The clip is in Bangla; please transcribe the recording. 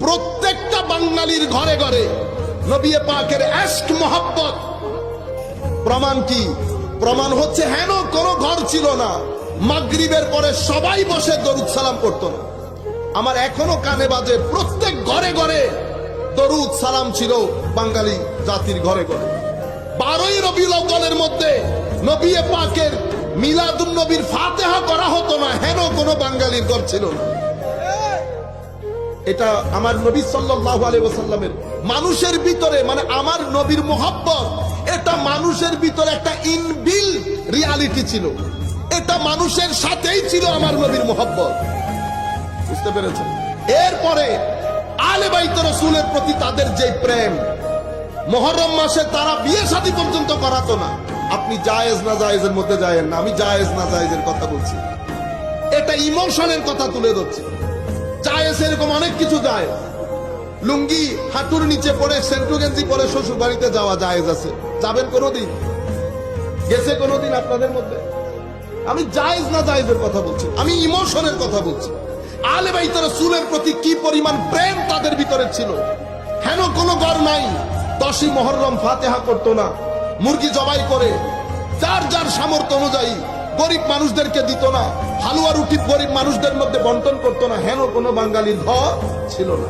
প্রত্যেকটা বাঙালির ঘরে ঘরে নবী পাকের ইশক মোহাব্বত। প্রমাণ কি? প্রমাণ হচ্ছে হেন কোনো ঘর ছিল না মাগরিবের পরে সবাই বসে দরুদ সালাম করত না। আমার এখনো কানে বাজে, প্রত্যেক ঘরে ঘরে দরুদ সালাম ছিল বাঙালি জাতির ঘরে ঘরে। 12ই রবিউল আউয়ালের মধ্যে নবী পাকের মিলাদুন নবীর ফাতিহা করা হতো না, হেন কোনো বাঙালির ঘর ছিল না। এটা আমার নবী সাল্লাল্লাহু আলাইহি ওয়াসাল্লামের মানুষের ভিতরে, মানে আমার নবীর মোহাব্বত, এটা মানুষের ভিতরে একটা ইনবিল রিয়ালিটি ছিল। এটা মানুষের সাথেই ছিল আমার নবীর মোহাব্বত। বুঝতে পেরেছেন? এরপরে আলে বাইত রাসূলের প্রতি তাদের যে প্রেম, মুহররম মাসে তারা বিয়ে শাদী পর্যন্ত করাতো না। আপনি জায়েজ না জায়েজের মধ্যে যায়েন না, আমি জায়েজ না জায়েজের কথা বলছি। এটা ইমোশনের কথা তুলে ধরছি। জায়েজ এরকম অনেক কিছু যায়। লুঙ্গি হাঁটুর নিচে পড়ে সেন্টু গেঞ্জি পরে শ্বশুর বাড়িতে যাওয়া জায়েজ আছে। যাবেন কোনোদিন? গেছে কোনোদিন আপনাদের মধ্যে? আমি জায়েজ না জায়েজের কথা বলছি, আমি ইমোশনের কথা বলছি। আলে বাইত রাসূলের প্রতি কি পরিমাণ প্রেম তাদের ভিতরে ছিল। হেন কোনো ঘর নাই 10ই মুহররম ফাতিহা করতো না, মুরগি জবাই করে যার যার সামর্থ্য অনুযায়ী গরিব মানুষদেরকে দিত না, হালুয়া রুটি গরিব মানুষদের মধ্যে বন্টন করতো না, হেন কোনো বাঙালির ঘর ছিল না।